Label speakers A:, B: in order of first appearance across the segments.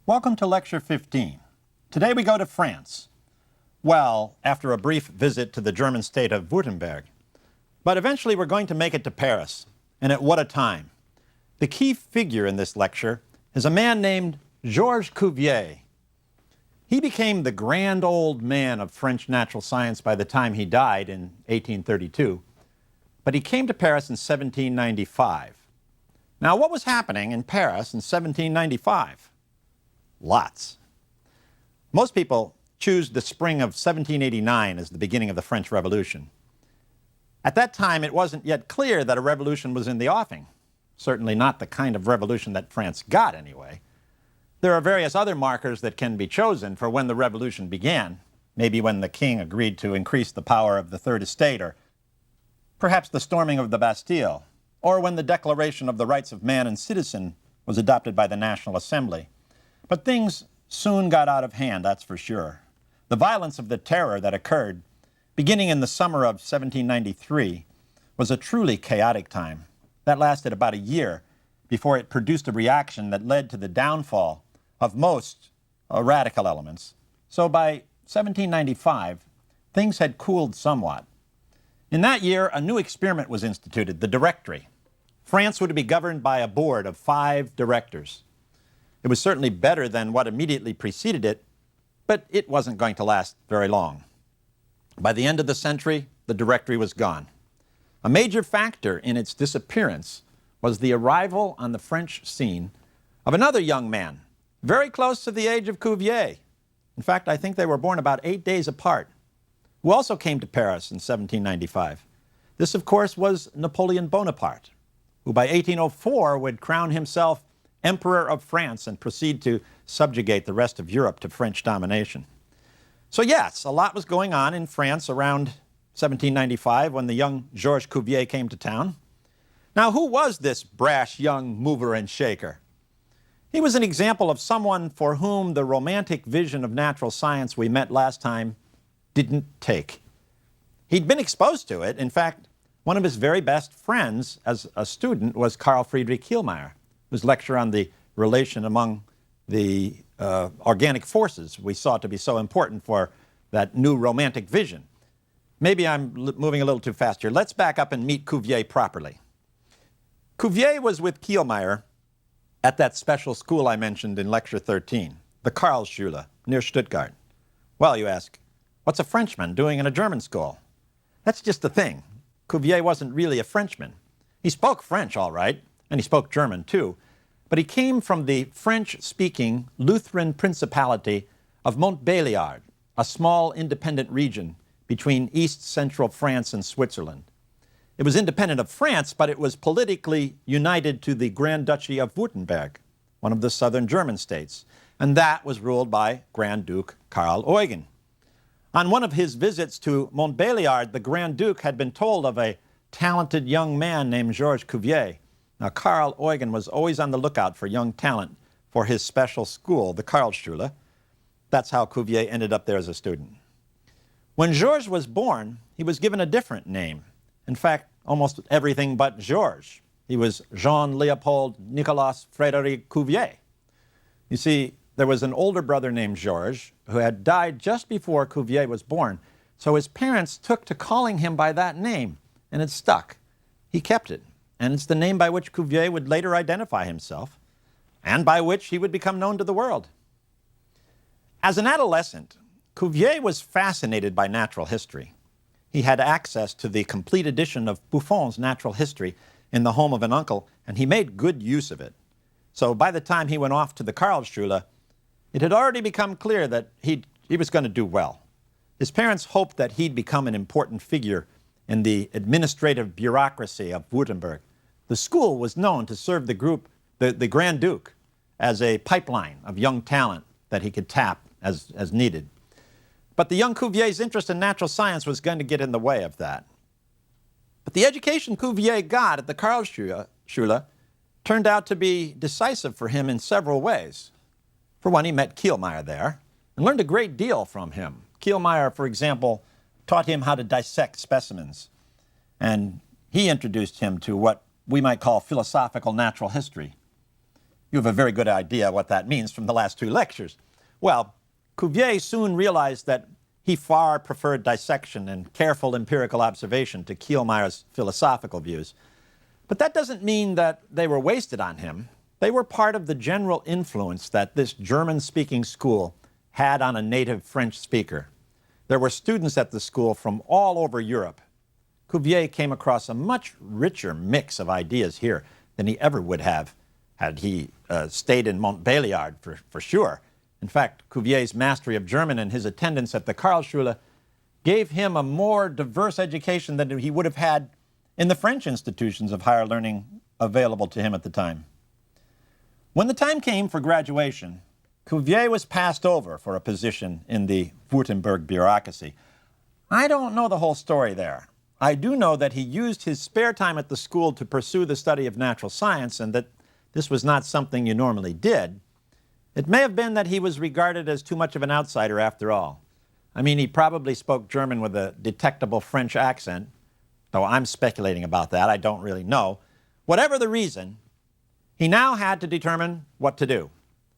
A: Welcome to Lecture 15. Today we go to France. Well, after a brief visit to the German state of Württemberg. But eventually we're going to make it to Paris. And at what a time. The key figure in this lecture is a man named Georges Cuvier. He became the grand old man of French natural science by the time he died in 1832. But he came to Paris in 1795. Now, what was happening in Paris in 1795? Lots. Most people choose the spring of 1789 as the beginning of the French Revolution. At that time, it wasn't yet clear that a revolution was in the offing. Certainly not the kind of revolution that France got, anyway. There are various other markers that can be chosen for when the revolution began. Maybe when the king agreed to increase the power of the Third Estate, or perhaps the storming of the Bastille, or when the Declaration of the Rights of Man and Citizen was adopted by the National Assembly. But things soon got out of hand, that's for sure. The violence of the terror that occurred, beginning in the summer of 1793, was a truly chaotic time. That lasted about a year before it produced a reaction that led to the downfall of most radical elements. So by 1795, things had cooled somewhat. In that year, a new experiment was instituted, the Directory. France would be governed by a board of 5 directors. It was certainly better than what immediately preceded it, but it wasn't going to last very long. By the end of the century, the Directory was gone. A major factor in its disappearance was the arrival on the French scene of another young man, very close to the age of Cuvier. In fact, I think they were born about 8 days apart, who also came to Paris in 1795. This, of course, was Napoleon Bonaparte, who by 1804 would crown himself Emperor of France and proceed to subjugate the rest of Europe to French domination. So yes, a lot was going on in France around 1795 when the young Georges Cuvier came to town. Now, who was this brash young mover and shaker? He was an example of someone for whom the romantic vision of natural science we met last time didn't take. He'd been exposed to it. In fact, one of his very best friends as a student was Carl Friedrich Kielmayer, whose lecture on the relation among the organic forces we saw to be so important for that new romantic vision. Maybe I'm moving a little too fast here. Let's back up and meet Cuvier properly. Cuvier was with Kielmayer at that special school I mentioned in Lecture 13, the Karlsschule, near Stuttgart. Well, you ask, what's a Frenchman doing in a German school? That's just the thing. Cuvier wasn't really a Frenchman. He spoke French, all right, and he spoke German too, but he came from the French-speaking Lutheran Principality of Montbéliard, a small independent region between east-central France and Switzerland. It was independent of France, but it was politically united to the Grand Duchy of Württemberg, one of the southern German states, and that was ruled by Grand Duke Karl Eugen. On one of his visits to Montbéliard, the Grand Duke had been told of a talented young man named Georges Cuvier. Now, Karl Eugen was always on the lookout for young talent for his special school, the Karlsschule. That's how Cuvier ended up there as a student. When Georges was born, he was given a different name. In fact, almost everything but Georges. He was Jean-Léopold Nicolas Frédéric Cuvier. You see, there was an older brother named Georges who had died just before Cuvier was born, so his parents took to calling him by that name, and it stuck. He kept it, and it's the name by which Cuvier would later identify himself, and by which he would become known to the world. As an adolescent, Cuvier was fascinated by natural history. He had access to the complete edition of Buffon's Natural History in the home of an uncle, and he made good use of it. So by the time he went off to the Karlsschule, it had already become clear that he was going to do well. His parents hoped that he'd become an important figure in the administrative bureaucracy of Württemberg. The school was known to serve the Grand Duke, as a pipeline of young talent that he could tap as needed. But the young Cuvier's interest in natural science was going to get in the way of that. But the education Cuvier got at the Karlsschule turned out to be decisive for him in several ways. For one, he met Kielmayer there and learned a great deal from him. Kielmayer, for example, taught him how to dissect specimens, and he introduced him to what we might call philosophical natural history. You have a very good idea what that means from the last two lectures. Well, Cuvier soon realized that he far preferred dissection and careful empirical observation to Kielmaier's philosophical views. But that doesn't mean that they were wasted on him. They were part of the general influence that this German-speaking school had on a native French speaker. There were students at the school from all over Europe. Cuvier came across a much richer mix of ideas here than he ever would have had he stayed in Montbéliard for sure. In fact, Cuvier's mastery of German and his attendance at the Karlsschule gave him a more diverse education than he would have had in the French institutions of higher learning available to him at the time. When the time came for graduation, Cuvier was passed over for a position in the Württemberg bureaucracy. I don't know the whole story there. I do know that he used his spare time at the school to pursue the study of natural science, and that this was not something you normally did. It may have been that he was regarded as too much of an outsider after all. I mean, he probably spoke German with a detectable French accent, though I'm speculating about that. I don't really know. Whatever the reason, he now had to determine what to do.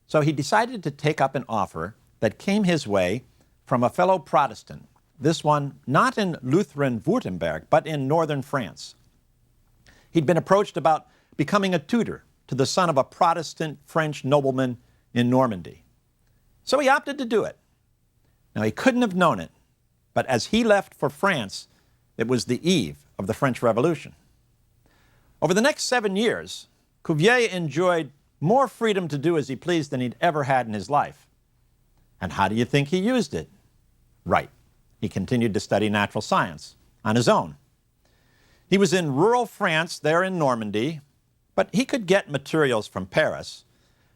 A: So he decided to take up an offer that came his way from a fellow Protestant, this one not in Lutheran Württemberg, but in northern France. He'd been approached about becoming a tutor to the son of a Protestant French nobleman in Normandy. So he opted to do it. Now, he couldn't have known it, but as he left for France, it was the eve of the French Revolution. Over the next 7 years, Cuvier enjoyed more freedom to do as he pleased than he'd ever had in his life. And how do you think he used it? Right. He continued to study natural science on his own. He was in rural France, there in Normandy, but he could get materials from Paris,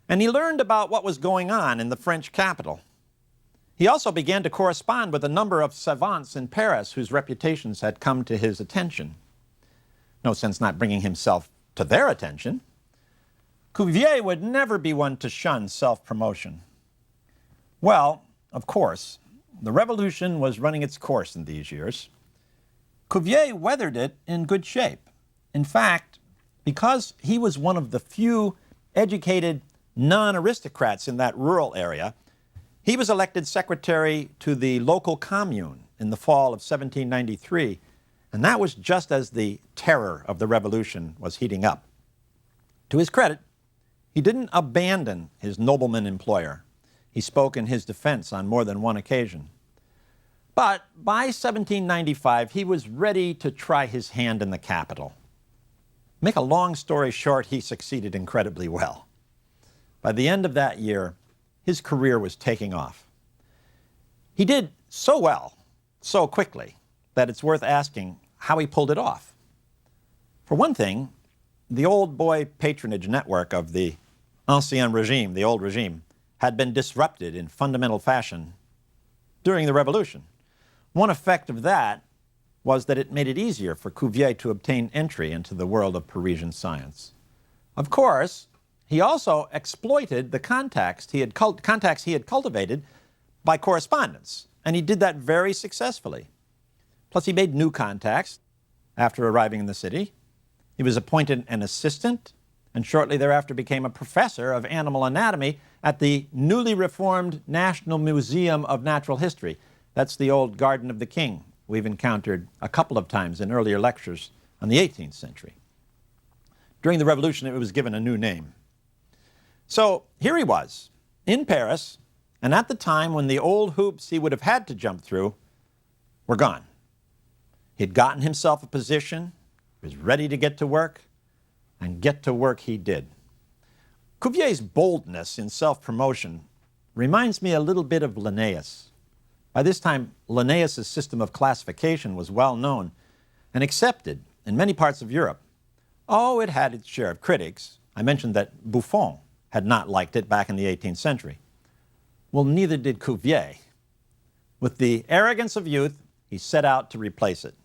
A: and he learned about what was going on in the French capital. He also began to correspond with a number of savants in Paris whose reputations had come to his attention. No sense not bringing himself to their attention. Cuvier would never be one to shun self-promotion. Well, of course, the revolution was running its course in these years. Cuvier weathered it in good shape. In fact, because he was one of the few educated non-aristocrats in that rural area, he was elected secretary to the local commune in the fall of 1793, and that was just as the terror of the revolution was heating up. To his credit, he didn't abandon his nobleman employer. He spoke in his defense on more than one occasion. But by 1795, he was ready to try his hand in the capital. Make a long story short, he succeeded incredibly well. By the end of that year, his career was taking off. He did so well, so quickly, that it's worth asking how he pulled it off. For one thing, the old boy patronage network of the Ancien Regime, the old regime, had been disrupted in fundamental fashion during the Revolution. One effect of that was that it made it easier for Cuvier to obtain entry into the world of Parisian science. Of course, he also exploited the contacts he had cultivated by correspondence, and he did that very successfully. Plus, he made new contacts after arriving in the city. He was appointed an assistant, and shortly thereafter became a professor of animal anatomy at the newly reformed National Museum of Natural History. That's the old Garden of the King we've encountered a couple of times in earlier lectures on the 18th century. During the Revolution, it was given a new name. So here he was, in Paris, and at the time when the old hoops he would have had to jump through were gone. He'd gotten himself a position, he was ready to get to work, and get to work he did. Cuvier's boldness in self-promotion reminds me a little bit of Linnaeus. By this time, Linnaeus' system of classification was well known and accepted in many parts of Europe. Oh, it had its share of critics. I mentioned that Buffon had not liked it back in the 18th century. Well, neither did Cuvier. With the arrogance of youth, he set out to replace it.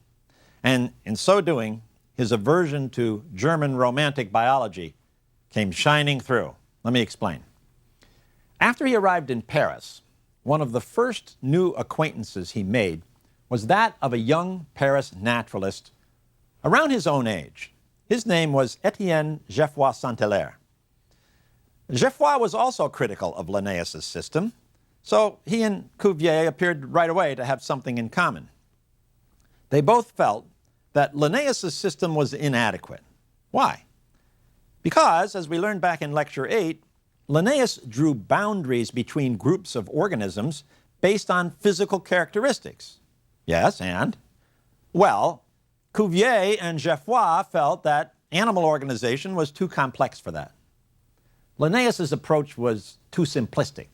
A: And in so doing, his aversion to German romantic biology came shining through. Let me explain. After he arrived in Paris, one of the first new acquaintances he made was that of a young Paris naturalist around his own age. His name was Etienne Geoffroy Saint-Hilaire. Geoffroy was also critical of Linnaeus' system, so he and Cuvier appeared right away to have something in common. They both felt that Linnaeus' system was inadequate. Why? Because, as we learned back in Lecture 8, Linnaeus drew boundaries between groups of organisms based on physical characteristics. Yes, and? Well, Cuvier and Geoffroy felt that animal organization was too complex for that. Linnaeus' approach was too simplistic.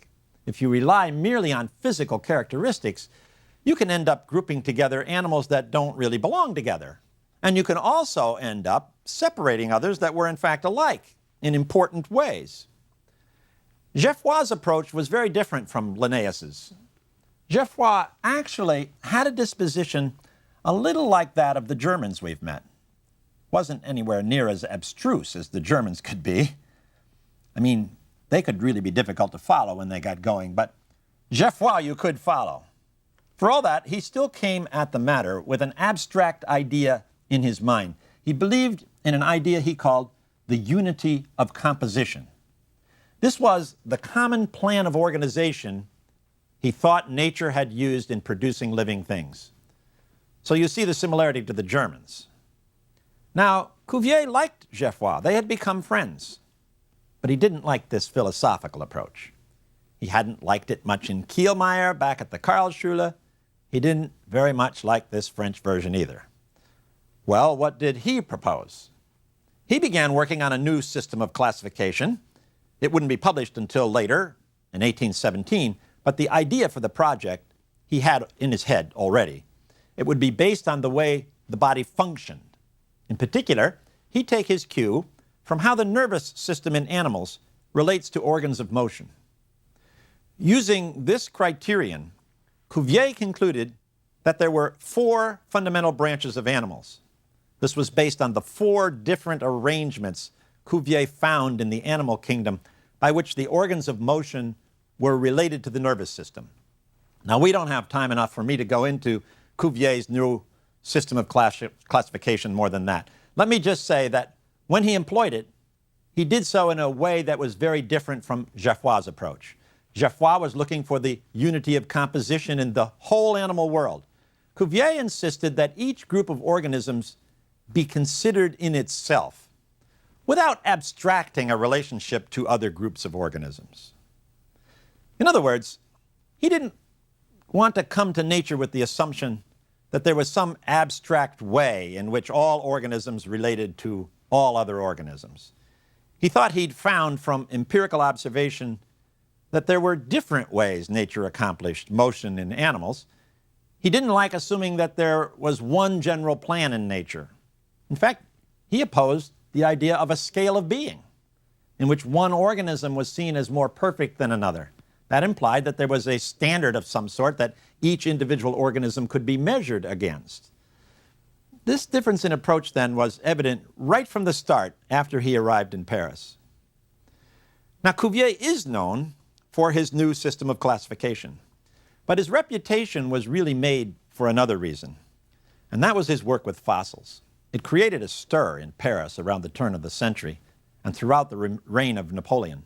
A: If you rely merely on physical characteristics, you can end up grouping together animals that don't really belong together. And you can also end up separating others that were in fact alike in important ways. Geoffroy's approach was very different from Linnaeus's. Geoffroy actually had a disposition a little like that of the Germans we've met. Wasn't anywhere near as abstruse as the Germans could be. I mean, they could really be difficult to follow when they got going, but Geoffroy you could follow. For all that, he still came at the matter with an abstract idea in his mind. He believed in an idea he called the unity of composition. This was the common plan of organization he thought nature had used in producing living things. So you see the similarity to the Germans. Now, Cuvier liked Geoffroy. They had become friends. But he didn't like this philosophical approach. He hadn't liked it much in Kielmayer back at the Karlsschule. He didn't very much like this French version either. Well, what did he propose? He began working on a new system of classification. It wouldn't be published until later, in 1817, but the idea for the project he had in his head already. It would be based on the way the body functioned. In particular, he'd take his cue from how the nervous system in animals relates to organs of motion. Using this criterion, Cuvier concluded that there were 4 fundamental branches of animals. This was based on the 4 different arrangements Cuvier found in the animal kingdom by which the organs of motion were related to the nervous system. Now, we don't have time enough for me to go into Cuvier's new system of classification more than that. Let me just say that when he employed it, he did so in a way that was very different from Geoffroy's approach. Geoffroy was looking for the unity of composition in the whole animal world. Cuvier insisted that each group of organisms be considered in itself, without abstracting a relationship to other groups of organisms. In other words, he didn't want to come to nature with the assumption that there was some abstract way in which all organisms related to all other organisms. He thought he'd found from empirical observation that there were different ways nature accomplished motion in animals. He didn't like assuming that there was one general plan in nature. In fact, he opposed the idea of a scale of being, in which one organism was seen as more perfect than another. That implied that there was a standard of some sort that each individual organism could be measured against. This difference in approach, then, was evident right from the start after he arrived in Paris. Now, Cuvier is known for his new system of classification, but his reputation was really made for another reason, and that was his work with fossils. It created a stir in Paris around the turn of the century and throughout the reign of Napoleon.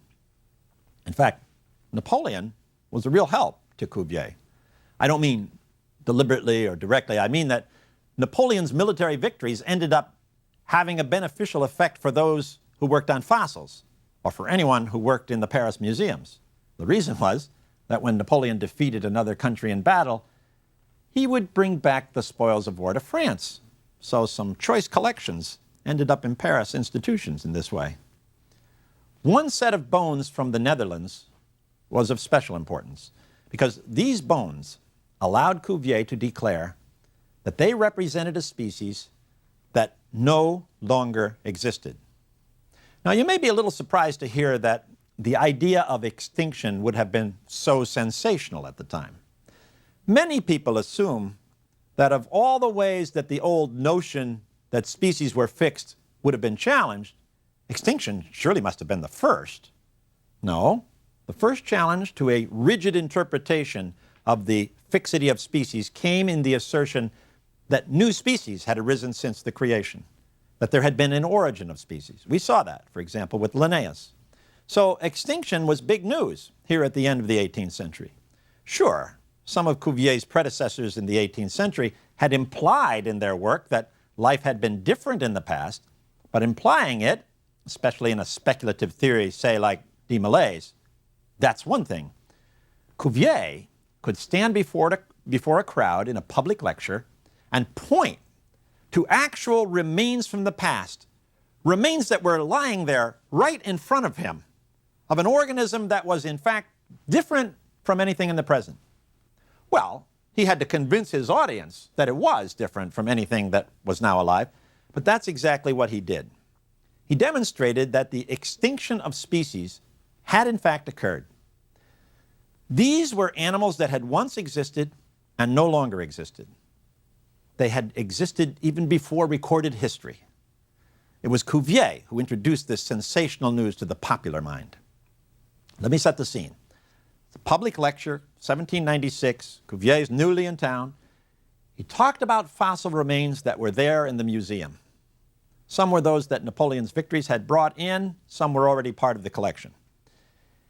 A: In fact, Napoleon was a real help to Cuvier. I don't mean deliberately or directly. I mean that Napoleon's military victories ended up having a beneficial effect for those who worked on fossils, or for anyone who worked in the Paris museums. The reason was that when Napoleon defeated another country in battle, he would bring back the spoils of war to France. So some choice collections ended up in Paris institutions in this way. One set of bones from the Netherlands was of special importance because these bones allowed Cuvier to declare that they represented a species that no longer existed. Now, you may be a little surprised to hear that the idea of extinction would have been so sensational at the time. Many people assume that of all the ways that the old notion that species were fixed would have been challenged, extinction surely must have been the first. No, the first challenge to a rigid interpretation of the fixity of species came in the assertion that new species had arisen since the creation, that there had been an origin of species. We saw that, for example, with Linnaeus. So extinction was big news here at the end of the 18th century. Sure, some of Cuvier's predecessors in the 18th century had implied in their work that life had been different in the past, but implying it, especially in a speculative theory, say like de Maillet's, that's one thing. Cuvier could stand before a crowd in a public lecture and point to actual remains from the past, remains that were lying there right in front of him, of an organism that was in fact different from anything in the present. Well, he had to convince his audience that it was different from anything that was now alive, but that's exactly what he did. He demonstrated that the extinction of species had in fact occurred. These were animals that had once existed and no longer existed. They had existed even before recorded history. It was Cuvier who introduced this sensational news to the popular mind. Let me set the scene. It's a public lecture, 1796. Cuvier's newly in town. He talked about fossil remains that were there in the museum. Some were those that Napoleon's victories had brought in, some were already part of the collection.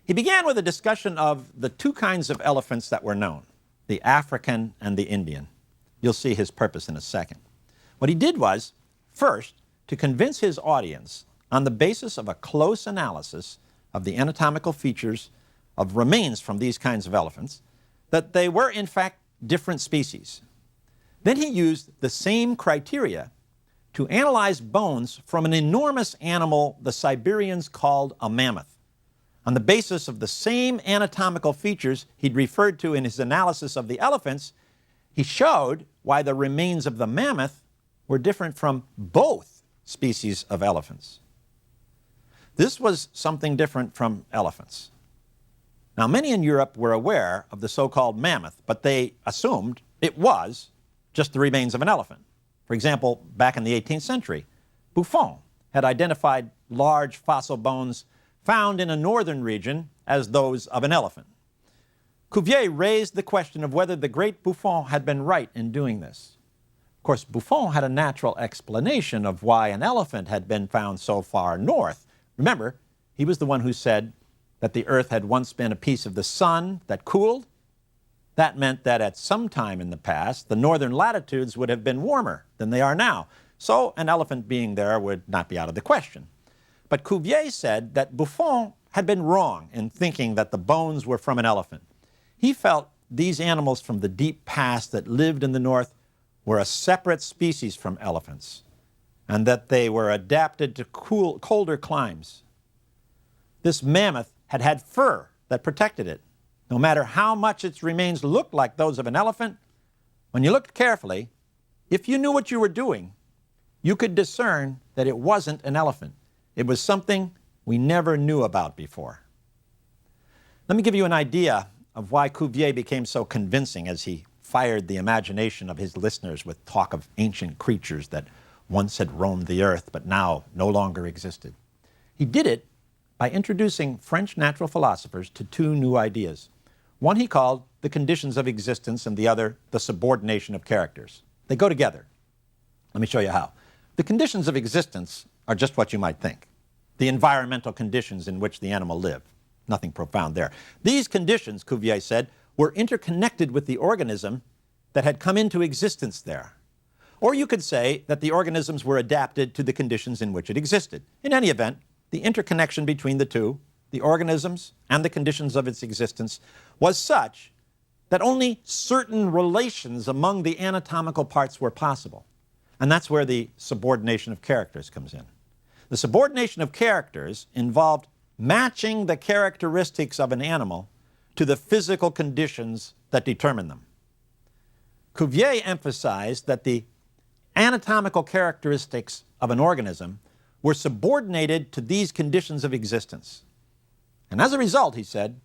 A: He began with a discussion of the two kinds of elephants that were known, the African and the Indian. You'll see his purpose in a second. What he did was, first, to convince his audience on the basis of a close analysis of the anatomical features of remains from these kinds of elephants, that they were in fact different species. Then he used the same criteria to analyze bones from an enormous animal the Siberians called a mammoth. On the basis of the same anatomical features he'd referred to in his analysis of the elephants, he showed why the remains of the mammoth were different from both species of elephants. This was something different from elephants. Now, many in Europe were aware of the so-called mammoth, but they assumed it was just the remains of an elephant. For example, back in the 18th century, Buffon had identified large fossil bones found in a northern region as those of an elephant. Cuvier raised the question of whether the great Buffon had been right in doing this. Of course, Buffon had a natural explanation of why an elephant had been found so far north. Remember, he was the one who said that the Earth had once been a piece of the sun that cooled. That meant that at some time in the past, the northern latitudes would have been warmer than they are now. So an elephant being there would not be out of the question. But Cuvier said that Buffon had been wrong in thinking that the bones were from an elephant. He felt these animals from the deep past that lived in the north were a separate species from elephants, and that they were adapted to colder climes. This mammoth had had fur that protected it. No matter how much its remains looked like those of an elephant, when you looked carefully, if you knew what you were doing, you could discern that it wasn't an elephant. It was something we never knew about before. Let me give you an idea of why Cuvier became so convincing as he fired the imagination of his listeners with talk of ancient creatures that once had roamed the earth but now no longer existed. He did it by introducing French natural philosophers to two new ideas. One he called the conditions of existence, and the other the subordination of characters. They go together. Let me show you how. The conditions of existence are just what you might think. The environmental conditions in which the animal lived. Nothing profound there. These conditions, Cuvier said, were interconnected with the organism that had come into existence there. Or you could say that the organisms were adapted to the conditions in which it existed. In any event, the interconnection between the two, the organisms and the conditions of its existence, was such that only certain relations among the anatomical parts were possible. And that's where the subordination of characters comes in. The subordination of characters involved matching the characteristics of an animal to the physical conditions that determine them. Cuvier emphasized that the anatomical characteristics of an organism were subordinated to these conditions of existence. And as a result, he said,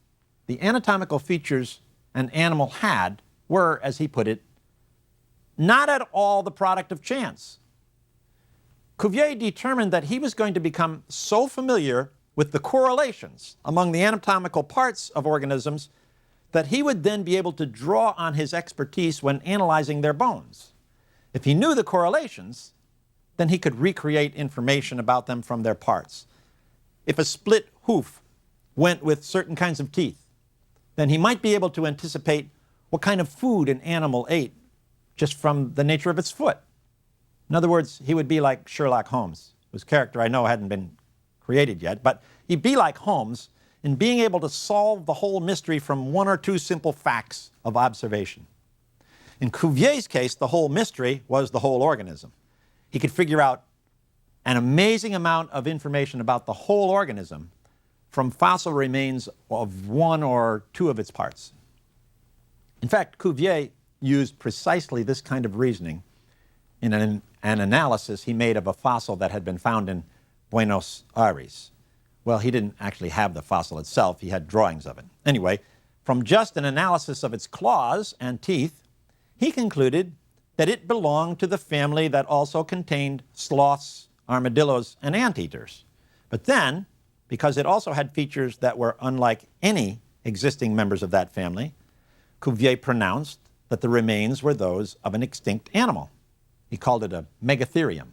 A: the anatomical features an animal had were, as he put it, not at all the product of chance. Cuvier determined that he was going to become so familiar with the correlations among the anatomical parts of organisms that he would then be able to draw on his expertise when analyzing their bones. If he knew the correlations, then he could recreate information about them from their parts. If a split hoof went with certain kinds of teeth, then he might be able to anticipate what kind of food an animal ate just from the nature of its foot. In other words, he would be like Sherlock Holmes, whose character I know hadn't been created yet, but he'd be like Holmes in being able to solve the whole mystery from one or two simple facts of observation. In Cuvier's case, the whole mystery was the whole organism. He could figure out an amazing amount of information about the whole organism from fossil remains of one or two of its parts. In fact, Cuvier used precisely this kind of reasoning in an analysis he made of a fossil that had been found in Buenos Aires. Well, he didn't actually have the fossil itself, he had drawings of it. Anyway, from just an analysis of its claws and teeth, he concluded that it belonged to the family that also contained sloths, armadillos, and anteaters. But then, because it also had features that were unlike any existing members of that family, Cuvier pronounced that the remains were those of an extinct animal. He called it a megatherium.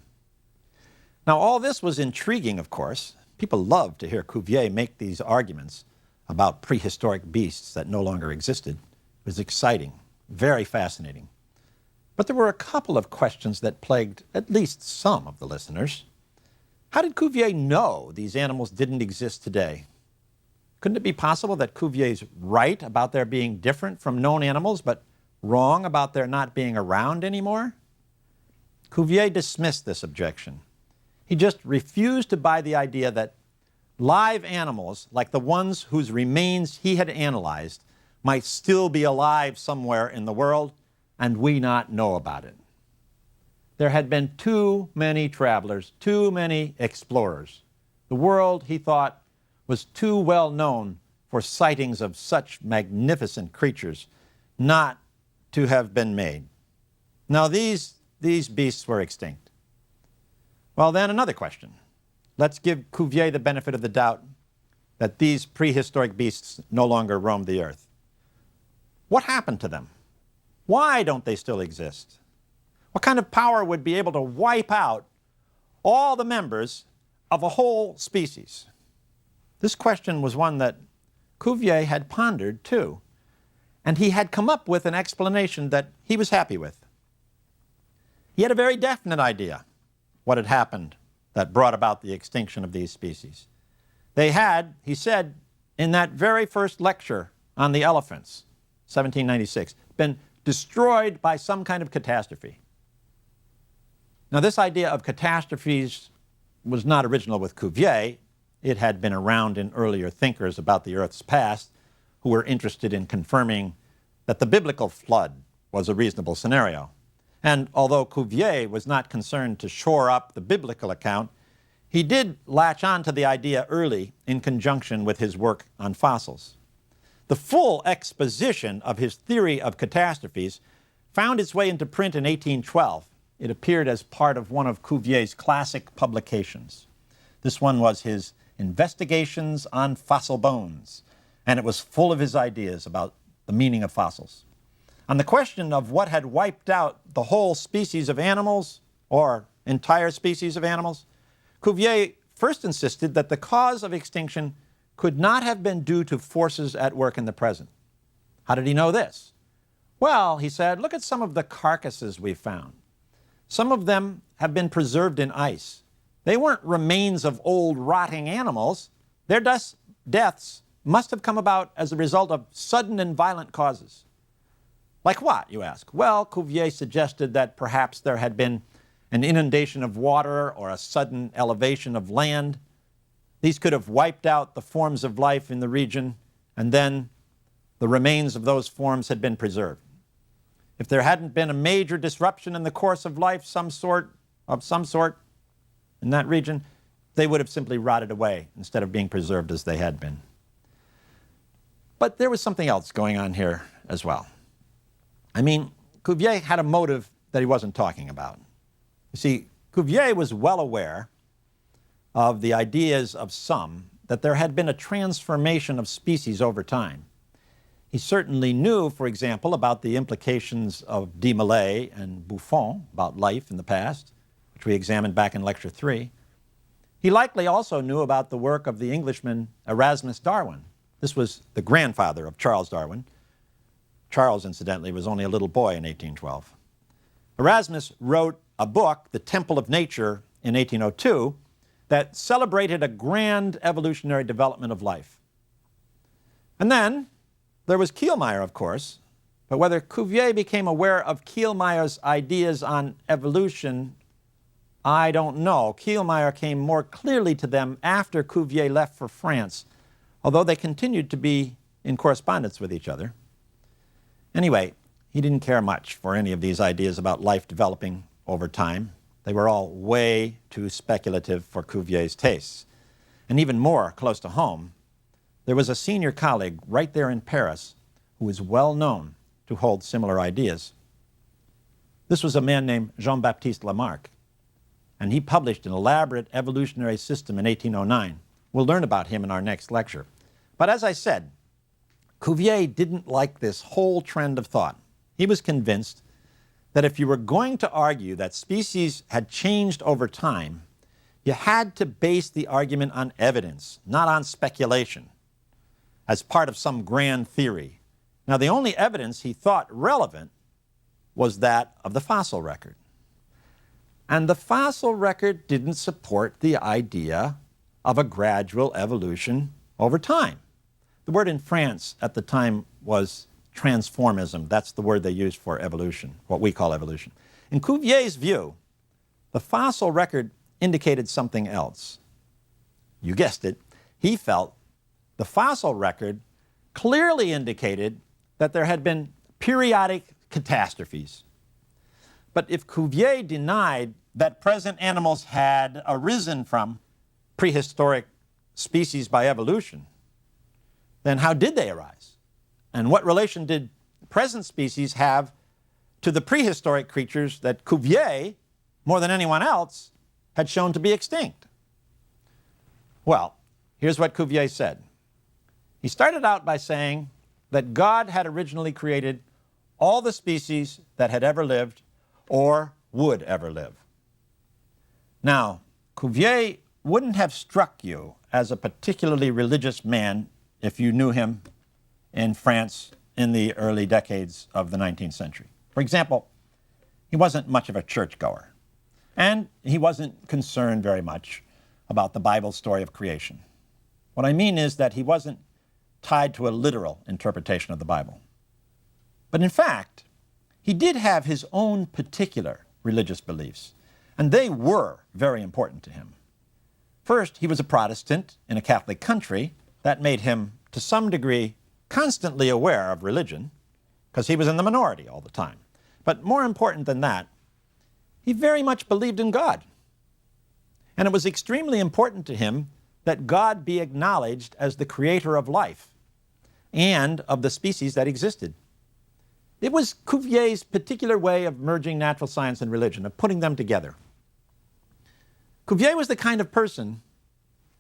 A: Now, all this was intriguing, of course. People loved to hear Cuvier make these arguments about prehistoric beasts that no longer existed. It was exciting, very fascinating. But there were a couple of questions that plagued at least some of the listeners. How did Cuvier know these animals didn't exist today? Couldn't it be possible that Cuvier's right about their being different from known animals, but wrong about their not being around anymore? Cuvier dismissed this objection. He just refused to buy the idea that live animals, like the ones whose remains he had analyzed, might still be alive somewhere in the world and we not know about it. There had been too many travelers, too many explorers. The world, he thought, was too well known for sightings of such magnificent creatures not to have been made. Now, these beasts were extinct. Well, then another question. Let's give Cuvier the benefit of the doubt that these prehistoric beasts no longer roam the earth. What happened to them? Why don't they still exist? What kind of power would be able to wipe out all the members of a whole species? This question was one that Cuvier had pondered too, and he had come up with an explanation that he was happy with. He had a very definite idea what had happened that brought about the extinction of these species. They had, he said, in that very first lecture on the elephants, 1796, been destroyed by some kind of catastrophe. Now, this idea of catastrophes was not original with Cuvier. It had been around in earlier thinkers about the Earth's past who were interested in confirming that the biblical flood was a reasonable scenario. And although Cuvier was not concerned to shore up the biblical account, he did latch on to the idea early in conjunction with his work on fossils. The full exposition of his theory of catastrophes found its way into print in 1812. It appeared as part of one of Cuvier's classic publications. This one was his Investigations on Fossil Bones, and it was full of his ideas about the meaning of fossils. On the question of what had wiped out the whole species of animals, or entire species of animals, Cuvier first insisted that the cause of extinction could not have been due to forces at work in the present. How did he know this? Well, he said, look at some of the carcasses we found. Some of them have been preserved in ice. They weren't remains of old rotting animals. Their deaths must have come about as a result of sudden and violent causes. Like what, you ask? Well, Cuvier suggested that perhaps there had been an inundation of water or a sudden elevation of land. These could have wiped out the forms of life in the region, and then the remains of those forms had been preserved. If there hadn't been a major disruption in the course of life, some sort in that region, they would have simply rotted away instead of being preserved as they had been. But there was something else going on here as well. I mean, Cuvier had a motive that he wasn't talking about. You see, Cuvier was well aware of the ideas of some that there had been a transformation of species over time. He certainly knew, for example, about the implications of de Maillet and Buffon about life in the past, which we examined back in Lecture 3. He likely also knew about the work of the Englishman Erasmus Darwin. This was the grandfather of Charles Darwin. Charles, incidentally, was only a little boy in 1812. Erasmus wrote a book, The Temple of Nature, in 1802, that celebrated a grand evolutionary development of life. And then there was Kielmayer, of course, but whether Cuvier became aware of Kielmayer's ideas on evolution, I don't know. Kielmayer came more clearly to them after Cuvier left for France, although they continued to be in correspondence with each other. Anyway, he didn't care much for any of these ideas about life developing over time. They were all way too speculative for Cuvier's tastes. And even more close to home, there was a senior colleague right there in Paris who was well known to hold similar ideas. This was a man named Jean-Baptiste Lamarck, and he published an elaborate evolutionary system in 1809. We'll learn about him in our next lecture. But as I said, Cuvier didn't like this whole trend of thought. He was convinced that if you were going to argue that species had changed over time, you had to base the argument on evidence, not on speculation, as part of some grand theory. Now, the only evidence he thought relevant was that of the fossil record. And the fossil record didn't support the idea of a gradual evolution over time. The word in France at the time was transformism. That's the word they used for evolution, what we call evolution. In Cuvier's view, the fossil record indicated something else. You guessed it. He felt the fossil record clearly indicated that there had been periodic catastrophes. But if Cuvier denied that present animals had arisen from prehistoric species by evolution, then how did they arise? And what relation did present species have to the prehistoric creatures that Cuvier, more than anyone else, had shown to be extinct? Well, here's what Cuvier said. He started out by saying that God had originally created all the species that had ever lived or would ever live. Now, Cuvier wouldn't have struck you as a particularly religious man if you knew him in France in the early decades of the 19th century. For example, he wasn't much of a churchgoer, and he wasn't concerned very much about the Bible story of creation. What I mean is that he wasn't tied to a literal interpretation of the Bible. But in fact, he did have his own particular religious beliefs, and they were very important to him. First, he was a Protestant in a Catholic country. That made him, to some degree, constantly aware of religion, because he was in the minority all the time. But more important than that, he very much believed in God. And it was extremely important to him that God be acknowledged as the creator of life and of the species that existed. It was Cuvier's particular way of merging natural science and religion, of putting them together. Cuvier was the kind of person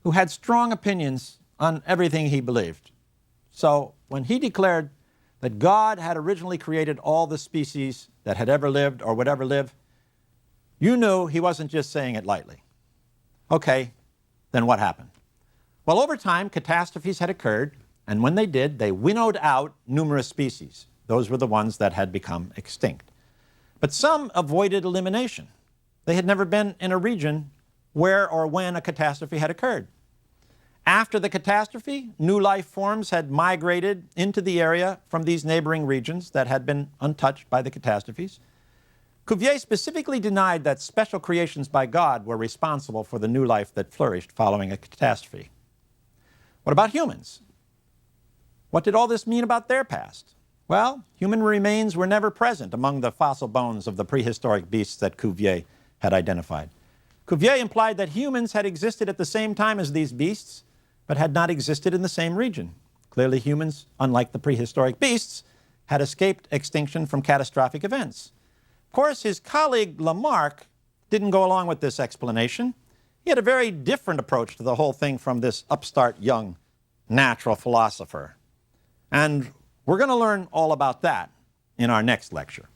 A: who had strong opinions on everything he believed. So when he declared that God had originally created all the species that had ever lived or would ever live, you knew he wasn't just saying it lightly. Okay, then what happened? Well, over time, catastrophes had occurred, and when they did, they winnowed out numerous species. Those were the ones that had become extinct. But some avoided elimination. They had never been in a region where or when a catastrophe had occurred. After the catastrophe, new life forms had migrated into the area from these neighboring regions that had been untouched by the catastrophes. Cuvier specifically denied that special creations by God were responsible for the new life that flourished following a catastrophe. What about humans? What did all this mean about their past? Well, human remains were never present among the fossil bones of the prehistoric beasts that Cuvier had identified. Cuvier implied that humans had existed at the same time as these beasts, but had not existed in the same region. Clearly, humans, unlike the prehistoric beasts, had escaped extinction from catastrophic events. Of course, his colleague Lamarck didn't go along with this explanation. He had a very different approach to the whole thing from this upstart young natural philosopher. And we're going to learn all about that in our next lecture.